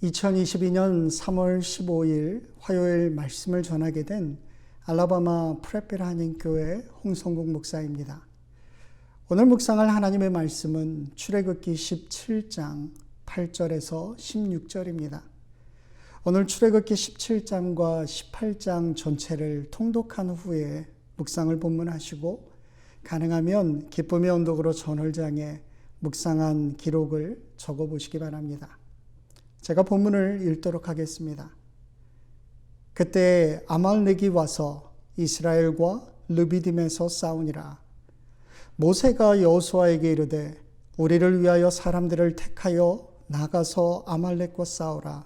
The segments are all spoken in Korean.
2022년 3월 15일 화요일 말씀을 전하게 된 알라바마 프레펠 한인교회 홍성국 목사입니다. 오늘 묵상할 하나님의 말씀은 출애굽기 17장 8절에서 16절입니다. 오늘 출애굽기 17장과 18장 전체를 통독한 후에 묵상을 본문하시고 가능하면 기쁨의 언덕으로 저널장에 묵상한 기록을 적어보시기 바랍니다. 제가 본문을 읽도록 하겠습니다. 그때 아말렉이 와서 이스라엘과 르비딤에서 싸우니라. 모세가 여호수아에게 이르되 우리를 위하여 사람들을 택하여 나가서 아말렉과 싸우라.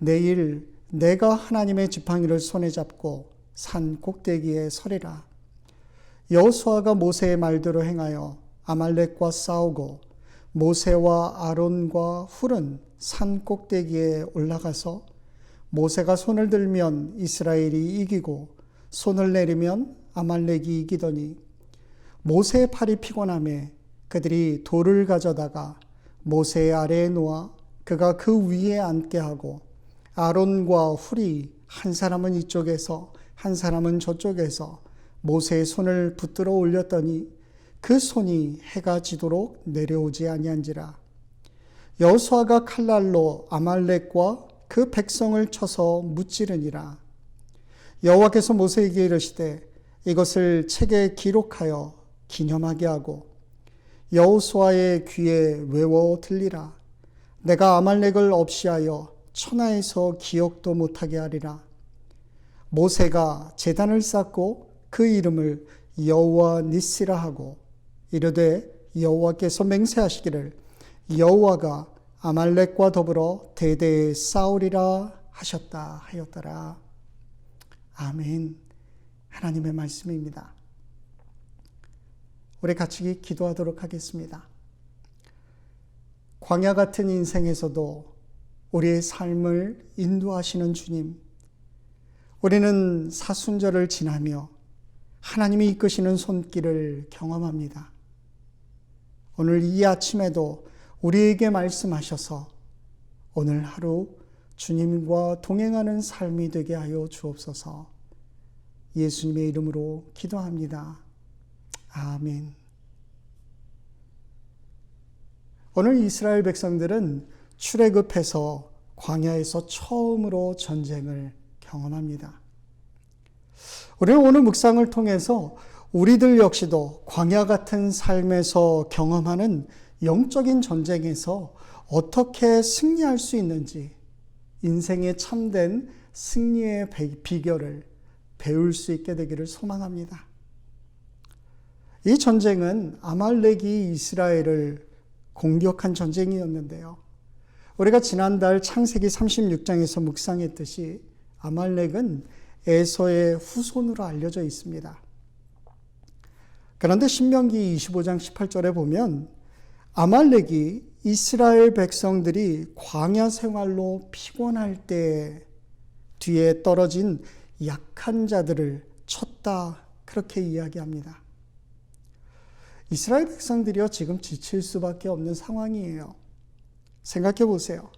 내일 내가 하나님의 지팡이를 손에 잡고 산 꼭대기에 서리라. 여호수아가 모세의 말대로 행하여 아말렉과 싸우고 모세와 아론과 훌은 산 꼭대기에 올라가서 모세가 손을 들면 이스라엘이 이기고 손을 내리면 아말렉이 이기더니 모세의 팔이 피곤하매 그들이 돌을 가져다가 모세의 아래에 놓아 그가 그 위에 앉게 하고 아론과 훌이 한 사람은 이쪽에서 한 사람은 저쪽에서 모세의 손을 붙들어 올렸더니 그 손이 해가 지도록 내려오지 아니한지라. 여호수아가 칼날로 아말렉과 그 백성을 쳐서 무찌르니라. 여호와께서 모세에게 이르시되 이것을 책에 기록하여 기념하게 하고 여호수아의 귀에 외워 들리라. 내가 아말렉을 없이하여 천하에서 기억도 못하게 하리라. 모세가 제단을 쌓고 그 이름을 여호와 니시라 하고 이르되 여호와께서 맹세하시기를 여호와가 아말렉과 더불어 대대에 싸우리라 하셨다 하였더라. 아멘. 하나님의 말씀입니다. 우리 같이 기도하도록 하겠습니다. 광야 같은 인생에서도 우리의 삶을 인도하시는 주님, 우리는 사순절을 지나며 하나님이 이끄시는 손길을 경험합니다. 오늘 이 아침에도 우리에게 말씀하셔서 오늘 하루 주님과 동행하는 삶이 되게 하여 주옵소서. 예수님의 이름으로 기도합니다. 아멘. 오늘 이스라엘 백성들은 출애굽해서 광야에서 처음으로 전쟁을 경험합니다. 우리는 오늘 묵상을 통해서 우리들 역시도 광야 같은 삶에서 경험하는 영적인 전쟁에서 어떻게 승리할 수 있는지, 인생의 참된 승리의 비결을 배울 수 있게 되기를 소망합니다. 이 전쟁은 아말렉이 이스라엘을 공격한 전쟁이었는데요. 우리가 지난달 창세기 36장에서 묵상했듯이 아말렉은 에서의 후손으로 알려져 있습니다. 그런데 신명기 25장 18절에 보면 아말렉이 이스라엘 백성들이 광야 생활로 피곤할 때 뒤에 떨어진 약한 자들을 쳤다, 그렇게 이야기합니다. 이스라엘 백성들이요, 지금 지칠 수밖에 없는 상황이에요. 생각해 보세요.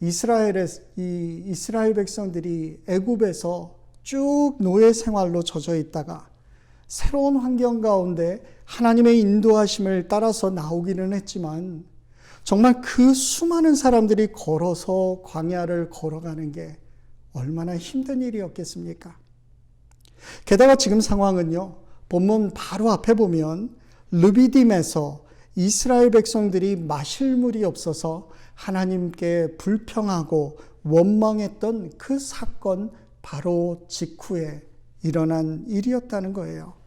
이스라엘 백성들이 애굽에서 쭉 노예 생활로 젖어 있다가 새로운 환경 가운데 하나님의 인도하심을 따라서 나오기는 했지만 정말 그 수많은 사람들이 걸어서 광야를 걸어가는 게 얼마나 힘든 일이었겠습니까? 게다가 지금 상황은요, 본문 바로 앞에 보면 르비딤에서 이스라엘 백성들이 마실 물이 없어서 하나님께 불평하고 원망했던 그 사건 바로 직후에 일어난 일이었다는 거예요.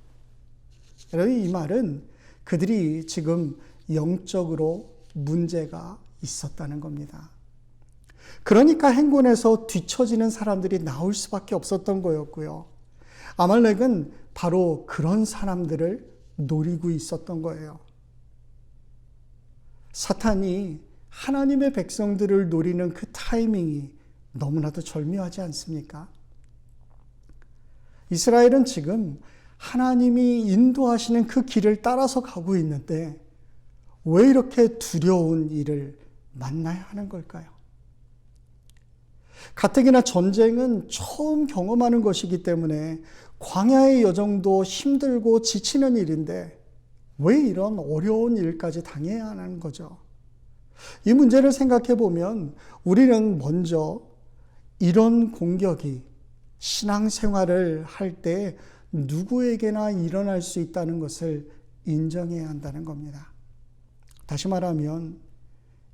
여러분, 이 말은 그들이 지금 영적으로 문제가 있었다는 겁니다. 그러니까 행군에서 뒤처지는 사람들이 나올 수밖에 없었던 거였고요. 아말렉은 바로 그런 사람들을 노리고 있었던 거예요. 사탄이 하나님의 백성들을 노리는 그 타이밍이 너무나도 절묘하지 않습니까? 이스라엘은 지금 하나님이 인도하시는 그 길을 따라서 가고 있는데 왜 이렇게 두려운 일을 만나야 하는 걸까요? 가뜩이나 전쟁은 처음 경험하는 것이기 때문에 광야의 여정도 힘들고 지치는 일인데 왜 이런 어려운 일까지 당해야 하는 거죠? 이 문제를 생각해 보면 우리는 먼저 이런 공격이 신앙생활을 할 때 누구에게나 일어날 수 있다는 것을 인정해야 한다는 겁니다. 다시 말하면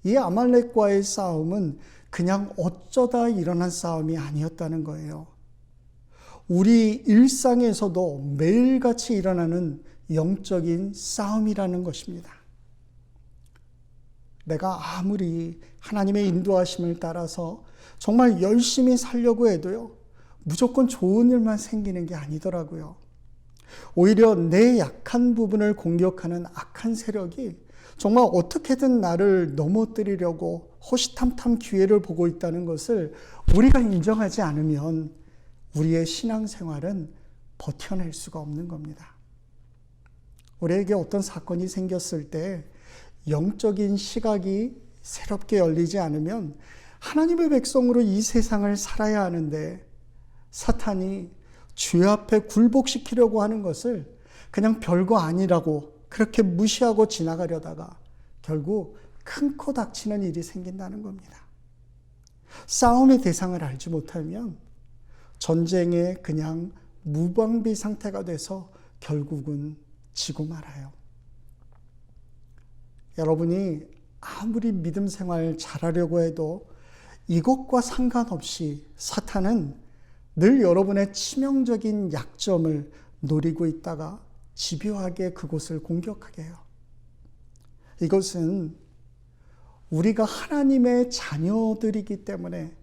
이 아말렉과의 싸움은 그냥 어쩌다 일어난 싸움이 아니었다는 거예요. 우리 일상에서도 매일같이 일어나는 영적인 싸움이라는 것입니다. 내가 아무리 하나님의 인도하심을 따라서 정말 열심히 살려고 해도요, 무조건 좋은 일만 생기는 게 아니더라고요. 오히려 내 약한 부분을 공격하는 악한 세력이 정말 어떻게든 나를 넘어뜨리려고 호시탐탐 기회를 보고 있다는 것을 우리가 인정하지 않으면 우리의 신앙생활은 버텨낼 수가 없는 겁니다. 우리에게 어떤 사건이 생겼을 때 영적인 시각이 새롭게 열리지 않으면 하나님의 백성으로 이 세상을 살아야 하는데 사탄이 죄 앞에 굴복시키려고 하는 것을 그냥 별거 아니라고 그렇게 무시하고 지나가려다가 결국 큰 코 닥치는 일이 생긴다는 겁니다. 싸움의 대상을 알지 못하면 전쟁에 그냥 무방비 상태가 돼서 결국은 지고 말아요. 여러분이 아무리 믿음 생활 잘하려고 해도 이것과 상관없이 사탄은 늘 여러분의 치명적인 약점을 노리고 있다가 집요하게 그곳을 공격하게 해요. 이것은 우리가 하나님의 자녀들이기 때문에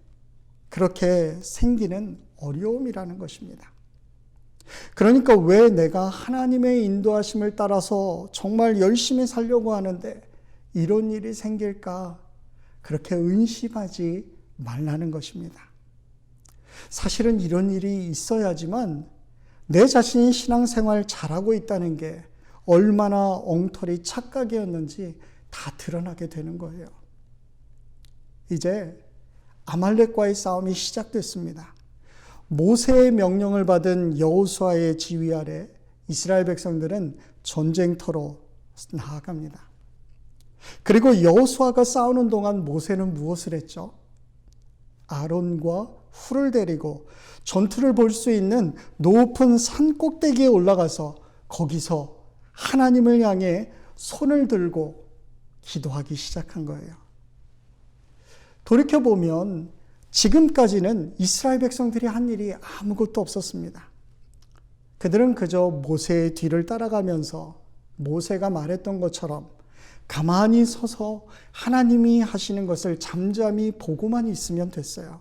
그렇게 생기는 어려움이라는 것입니다. 그러니까 왜 내가 하나님의 인도하심을 따라서 정말 열심히 살려고 하는데 이런 일이 생길까? 그렇게 의심하지 말라는 것입니다. 사실은 이런 일이 있어야지만 내 자신이 신앙생활 잘하고 있다는 게 얼마나 엉터리 착각이었는지 다 드러나게 되는 거예요. 이제 아말렉과의 싸움이 시작됐습니다. 모세의 명령을 받은 여호수아의 지휘 아래 이스라엘 백성들은 전쟁터로 나아갑니다. 그리고 여호수아가 싸우는 동안 모세는 무엇을 했죠? 아론과 훌을 데리고 전투를 볼 수 있는 높은 산 꼭대기에 올라가서 거기서 하나님을 향해 손을 들고 기도하기 시작한 거예요. 돌이켜보면 지금까지는 이스라엘 백성들이 한 일이 아무것도 없었습니다. 그들은 그저 모세의 뒤를 따라가면서 모세가 말했던 것처럼 가만히 서서 하나님이 하시는 것을 잠잠히 보고만 있으면 됐어요.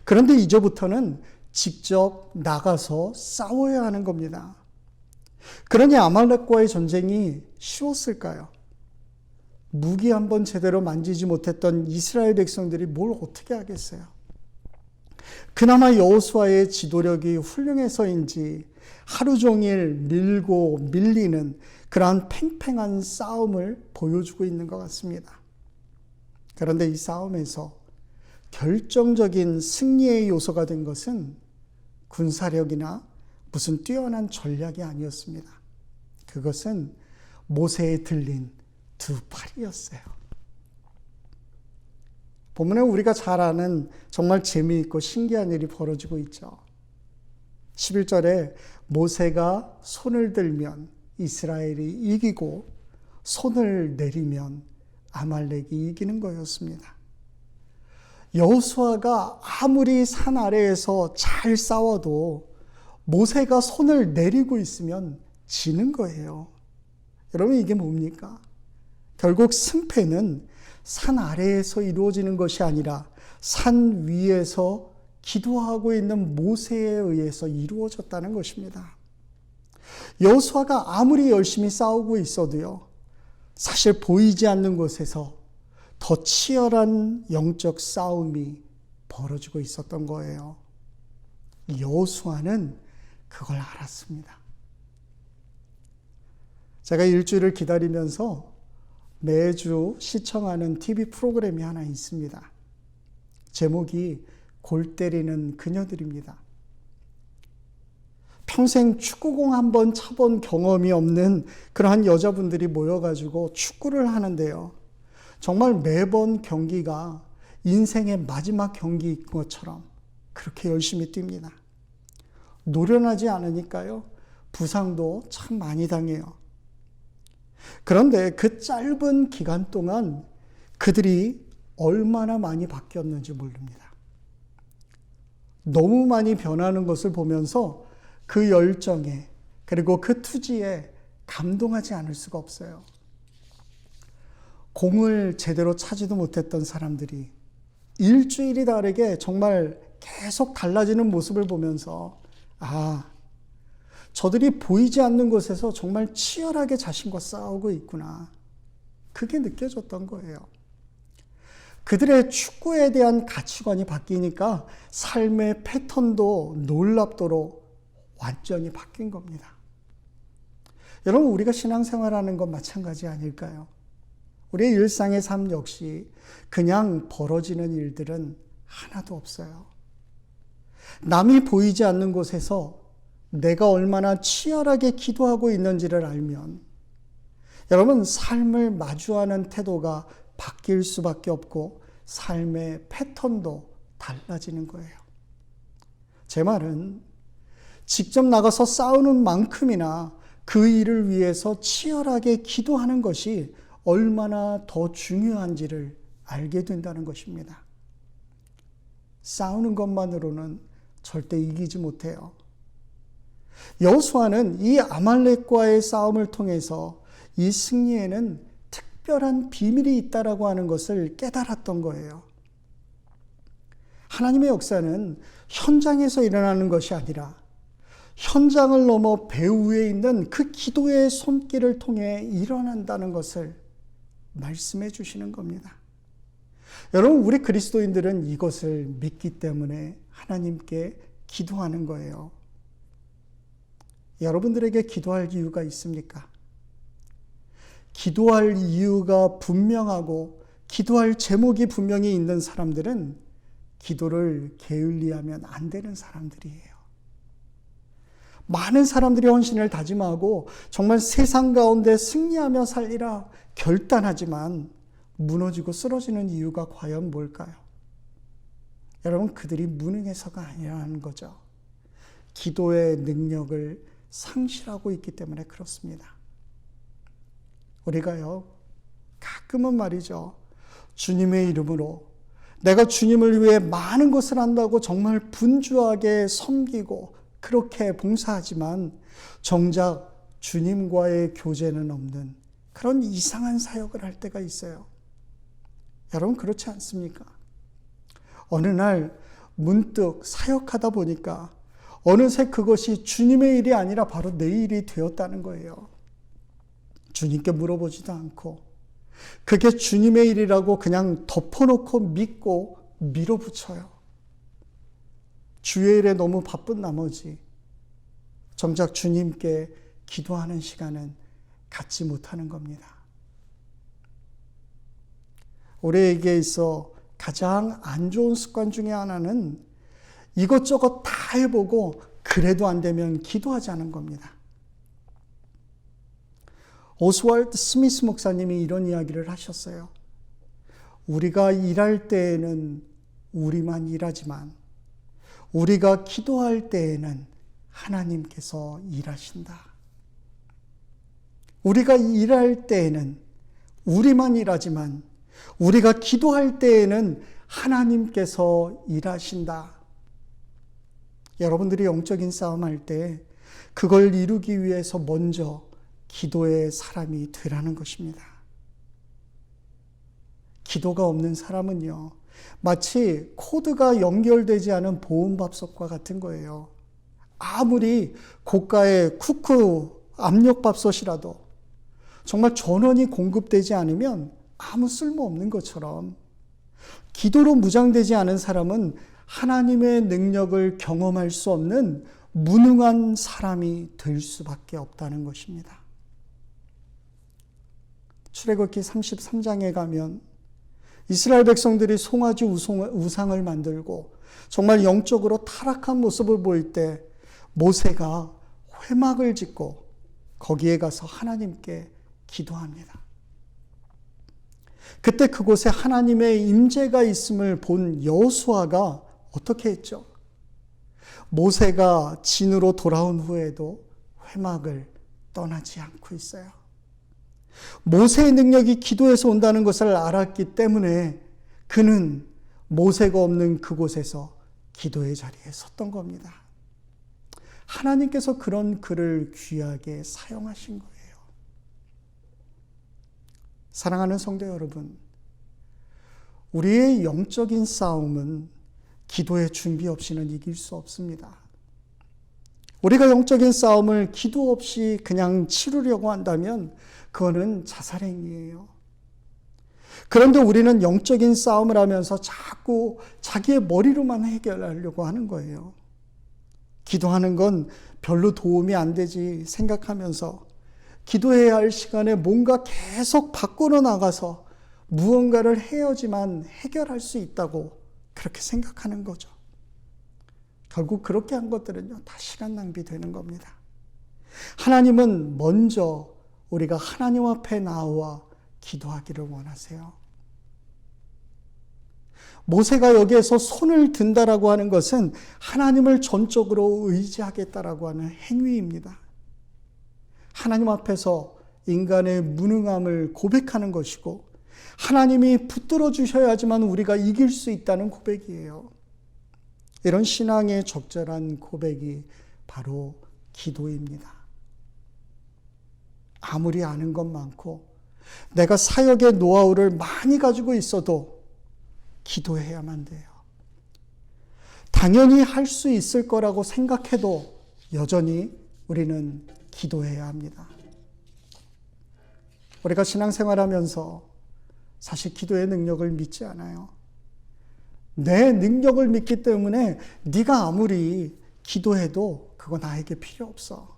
그런데 이제부터는 직접 나가서 싸워야 하는 겁니다. 그러니 아말렉과의 전쟁이 쉬웠을까요? 무기 한번 제대로 만지지 못했던 이스라엘 백성들이 뭘 어떻게 하겠어요? 그나마 여호수아의 지도력이 훌륭해서인지 하루 종일 밀고 밀리는 그러한 팽팽한 싸움을 보여주고 있는 것 같습니다. 그런데 이 싸움에서 결정적인 승리의 요소가 된 것은 군사력이나 무슨 뛰어난 전략이 아니었습니다. 그것은 모세에 들린 두 팔이었어요. 본문에 우리가 잘 아는 정말 재미있고 신기한 일이 벌어지고 있죠. 11절에 모세가 손을 들면 이스라엘이 이기고 손을 내리면 아말렉이 이기는 거였습니다. 여호수아가 아무리 산 아래에서 잘 싸워도 모세가 손을 내리고 있으면 지는 거예요. 여러분 이게 뭡니까? 결국 승패는 산 아래에서 이루어지는 것이 아니라 산 위에서 기도하고 있는 모세에 의해서 이루어졌다는 것입니다. 여호수아가 아무리 열심히 싸우고 있어도요, 사실 보이지 않는 곳에서 더 치열한 영적 싸움이 벌어지고 있었던 거예요. 여호수아는 그걸 알았습니다. 제가 일주일을 기다리면서 매주 시청하는 TV 프로그램이 하나 있습니다. 제목이 골 때리는 그녀들입니다. 평생 축구공 한번 차본 경험이 없는 그러한 여자분들이 모여가지고 축구를 하는데요. 정말 매번 경기가 인생의 마지막 경기인 것처럼 그렇게 열심히 뜁니다. 노련하지 않으니까요. 부상도 참 많이 당해요. 그런데 그 짧은 기간 동안 그들이 얼마나 많이 바뀌었는지 모릅니다. 너무 많이 변하는 것을 보면서 그 열정에 그리고 그 투지에 감동하지 않을 수가 없어요. 공을 제대로 차지도 못했던 사람들이 일주일이 다르게 정말 계속 달라지는 모습을 보면서 저들이 보이지 않는 곳에서 정말 치열하게 자신과 싸우고 있구나. 그게 느껴졌던 거예요. 그들의 축구에 대한 가치관이 바뀌니까 삶의 패턴도 놀랍도록 완전히 바뀐 겁니다. 여러분, 우리가 신앙생활하는 건 마찬가지 아닐까요? 우리의 일상의 삶 역시 그냥 벌어지는 일들은 하나도 없어요. 남이 보이지 않는 곳에서 내가 얼마나 치열하게 기도하고 있는지를 알면 여러분, 삶을 마주하는 태도가 바뀔 수밖에 없고 삶의 패턴도 달라지는 거예요. 제 말은 직접 나가서 싸우는 만큼이나 그 일을 위해서 치열하게 기도하는 것이 얼마나 더 중요한지를 알게 된다는 것입니다. 싸우는 것만으로는 절대 이기지 못해요. 여호수아는 이 아말렉과의 싸움을 통해서 이 승리에는 특별한 비밀이 있다라고 하는 것을 깨달았던 거예요. 하나님의 역사는 현장에서 일어나는 것이 아니라 현장을 넘어 배후에 있는 그 기도의 손길을 통해 일어난다는 것을 말씀해 주시는 겁니다. 여러분, 우리 그리스도인들은 이것을 믿기 때문에 하나님께 기도하는 거예요. 여러분들에게 기도할 이유가 있습니까? 기도할 이유가 분명하고 기도할 제목이 분명히 있는 사람들은 기도를 게을리하면 안 되는 사람들이에요. 많은 사람들이 헌신을 다짐하고 정말 세상 가운데 승리하며 살리라 결단하지만 무너지고 쓰러지는 이유가 과연 뭘까요? 여러분, 그들이 무능해서가 아니라는 거죠. 기도의 능력을 상실하고 있기 때문에 그렇습니다. 우리가요, 가끔은 말이죠, 주님의 이름으로 내가 주님을 위해 많은 것을 한다고 정말 분주하게 섬기고 그렇게 봉사하지만 정작 주님과의 교제는 없는 그런 이상한 사역을 할 때가 있어요. 여러분, 그렇지 않습니까? 어느 날 문득 사역하다 보니까 어느새 그것이 주님의 일이 아니라 바로 내 일이 되었다는 거예요. 주님께 물어보지도 않고 그게 주님의 일이라고 그냥 덮어놓고 믿고 밀어붙여요. 주의 일에 너무 바쁜 나머지 정작 주님께 기도하는 시간은 갖지 못하는 겁니다. 우리에게 있어 가장 안 좋은 습관 중에 하나는 이것저것 다 해보고 그래도 안 되면 기도하지 않은 겁니다. 오스왈드 스미스 목사님이 이런 이야기를 하셨어요. 우리가 일할 때에는 우리만 일하지만 우리가 기도할 때에는 하나님께서 일하신다. 우리가 일할 때에는 우리만 일하지만 우리가 기도할 때에는 하나님께서 일하신다. 여러분들이 영적인 싸움할 때 그걸 이루기 위해서 먼저 기도의 사람이 되라는 것입니다. 기도가 없는 사람은요, 마치 코드가 연결되지 않은 보온밥솥과 같은 거예요. 아무리 고가의 쿠크 압력밥솥이라도 정말 전원이 공급되지 않으면 아무 쓸모없는 것처럼 기도로 무장되지 않은 사람은 하나님의 능력을 경험할 수 없는 무능한 사람이 될 수밖에 없다는 것입니다. 출애굽기 33장에 가면 이스라엘 백성들이 송아지 우상을 만들고 정말 영적으로 타락한 모습을 보일 때 모세가 회막을 짓고 거기에 가서 하나님께 기도합니다. 그때 그곳에 하나님의 임재가 있음을 본 여호수아가 어떻게 했죠? 모세가 진으로 돌아온 후에도 회막을 떠나지 않고 있어요. 모세의 능력이 기도에서 온다는 것을 알았기 때문에 그는 모세가 없는 그곳에서 기도의 자리에 섰던 겁니다. 하나님께서 그런 그를 귀하게 사용하신 거예요. 사랑하는 성도 여러분, 우리의 영적인 싸움은 기도의 준비 없이는 이길 수 없습니다. 우리가 영적인 싸움을 기도 없이 그냥 치르려고 한다면 그거는 자살행위예요. 그런데 우리는 영적인 싸움을 하면서 자꾸 자기의 머리로만 해결하려고 하는 거예요. 기도하는 건 별로 도움이 안 되지 생각하면서 기도해야 할 시간에 뭔가 계속 밖으로 나가서 무언가를 해야지만 해결할 수 있다고 그렇게 생각하는 거죠. 결국 그렇게 한 것들은요, 다 시간 낭비되는 겁니다. 하나님은 먼저 우리가 하나님 앞에 나와 기도하기를 원하세요. 모세가 여기에서 손을 든다라고 하는 것은 하나님을 전적으로 의지하겠다라고 하는 행위입니다. 하나님 앞에서 인간의 무능함을 고백하는 것이고 하나님이 붙들어 주셔야지만 우리가 이길 수 있다는 고백이에요. 이런 신앙의 적절한 고백이 바로 기도입니다. 아무리 아는 것 많고 내가 사역의 노하우를 많이 가지고 있어도 기도해야만 돼요. 당연히 할 수 있을 거라고 생각해도 여전히 우리는 기도해야 합니다. 우리가 신앙생활하면서 사실 기도의 능력을 믿지 않아요. 내 능력을 믿기 때문에 네가 아무리 기도해도 그거 나에게 필요 없어.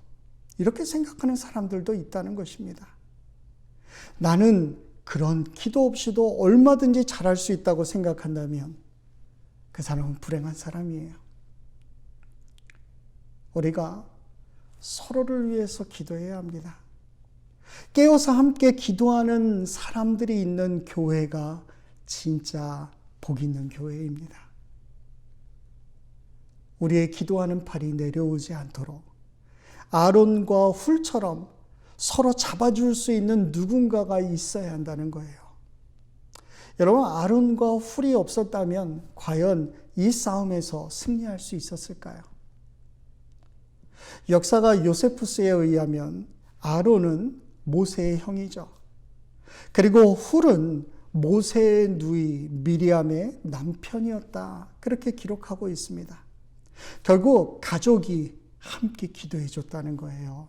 이렇게 생각하는 사람들도 있다는 것입니다. 나는 그런 기도 없이도 얼마든지 잘할 수 있다고 생각한다면 그 사람은 불행한 사람이에요. 우리가 서로를 위해서 기도해야 합니다. 깨어서 함께 기도하는 사람들이 있는 교회가 진짜 복 있는 교회입니다. 우리의 기도하는 팔이 내려오지 않도록 아론과 훌처럼 서로 잡아줄 수 있는 누군가가 있어야 한다는 거예요. 여러분, 아론과 훌이 없었다면 과연 이 싸움에서 승리할 수 있었을까요? 역사가 요세푸스에 의하면 아론은 모세의 형이죠. 그리고 훌은 모세의 누이 미리암의 남편이었다. 그렇게 기록하고 있습니다. 결국 가족이 함께 기도해 줬다는 거예요.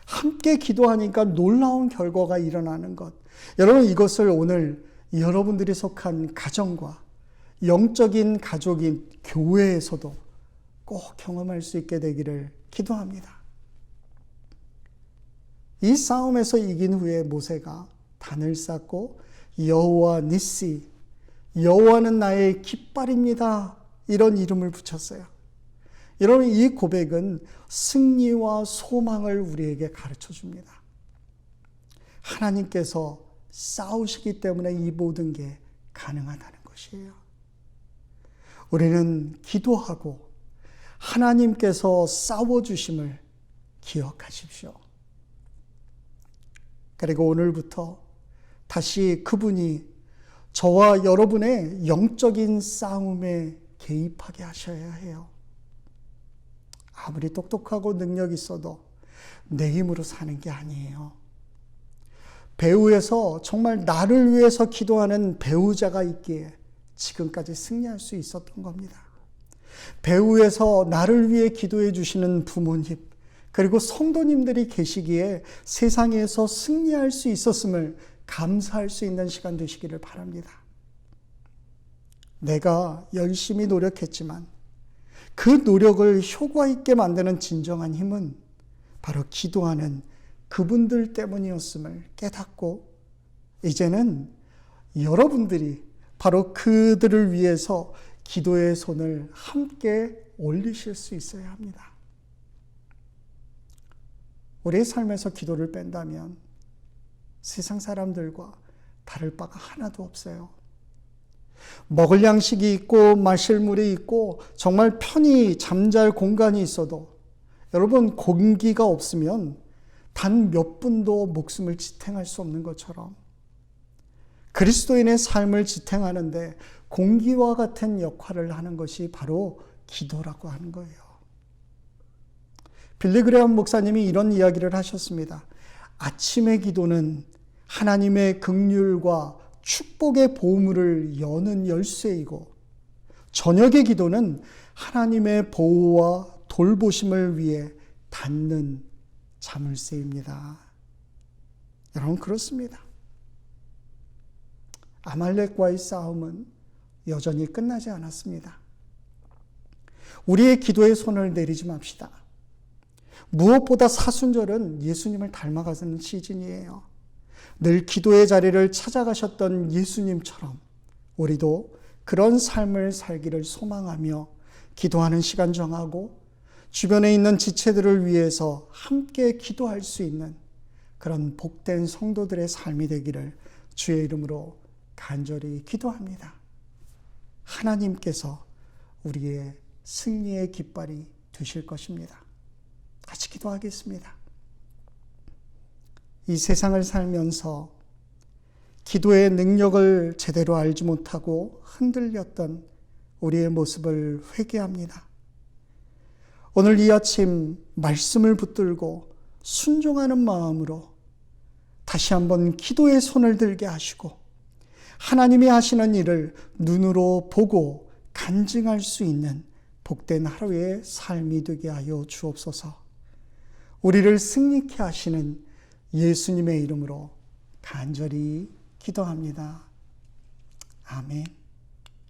함께 기도하니까 놀라운 결과가 일어나는 것. 여러분, 이것을 오늘 여러분들이 속한 가정과 영적인 가족인 교회에서도 꼭 경험할 수 있게 되기를 기도합니다. 이 싸움에서 이긴 후에 모세가 단을 쌓고 여호와 니시, 여호와는 나의 깃발입니다, 이런 이름을 붙였어요. 여러분, 이 고백은 승리와 소망을 우리에게 가르쳐 줍니다. 하나님께서 싸우시기 때문에 이 모든 게 가능하다는 것이에요. 우리는 기도하고 하나님께서 싸워주심을 기억하십시오. 그리고 오늘부터 다시 그분이 저와 여러분의 영적인 싸움에 개입하게 하셔야 해요. 아무리 똑똑하고 능력 있어도 내 힘으로 사는 게 아니에요. 배후에서 정말 나를 위해서 기도하는 배우자가 있기에 지금까지 승리할 수 있었던 겁니다. 배후에서 나를 위해 기도해 주시는 부모님, 그리고 성도님들이 계시기에 세상에서 승리할 수 있었음을 감사할 수 있는 시간 되시기를 바랍니다. 내가 열심히 노력했지만 그 노력을 효과 있게 만드는 진정한 힘은 바로 기도하는 그분들 때문이었음을 깨닫고 이제는 여러분들이 바로 그들을 위해서 기도의 손을 함께 올리실 수 있어야 합니다. 우리의 삶에서 기도를 뺀다면 세상 사람들과 다를 바가 하나도 없어요. 먹을 양식이 있고 마실 물이 있고 정말 편히 잠잘 공간이 있어도 여러분, 공기가 없으면 단 몇 분도 목숨을 지탱할 수 없는 것처럼 그리스도인의 삶을 지탱하는데 공기와 같은 역할을 하는 것이 바로 기도라고 하는 거예요. 빌리 그레엄 목사님이 이런 이야기를 하셨습니다. 아침의 기도는 하나님의 긍휼과 축복의 보물을 여는 열쇠이고, 저녁의 기도는 하나님의 보호와 돌보심을 위해 닫는 자물쇠입니다. 여러분, 그렇습니다. 아말렉과의 싸움은 여전히 끝나지 않았습니다. 우리의 기도의 손을 내리지 맙시다. 무엇보다 사순절은 예수님을 닮아가는 시즌이에요. 늘 기도의 자리를 찾아가셨던 예수님처럼 우리도 그런 삶을 살기를 소망하며 기도하는 시간 정하고 주변에 있는 지체들을 위해서 함께 기도할 수 있는 그런 복된 성도들의 삶이 되기를 주의 이름으로 간절히 기도합니다. 하나님께서 우리의 승리의 깃발이 되실 것입니다. 같이 기도하겠습니다. 이 세상을 살면서 기도의 능력을 제대로 알지 못하고 흔들렸던 우리의 모습을 회개합니다. 오늘 이 아침 말씀을 붙들고 순종하는 마음으로 다시 한번 기도의 손을 들게 하시고 하나님이 하시는 일을 눈으로 보고 간증할 수 있는 복된 하루의 삶이 되게 하여 주옵소서. 우리를 승리케 하시는 예수님의 이름으로 간절히 기도합니다. 아멘.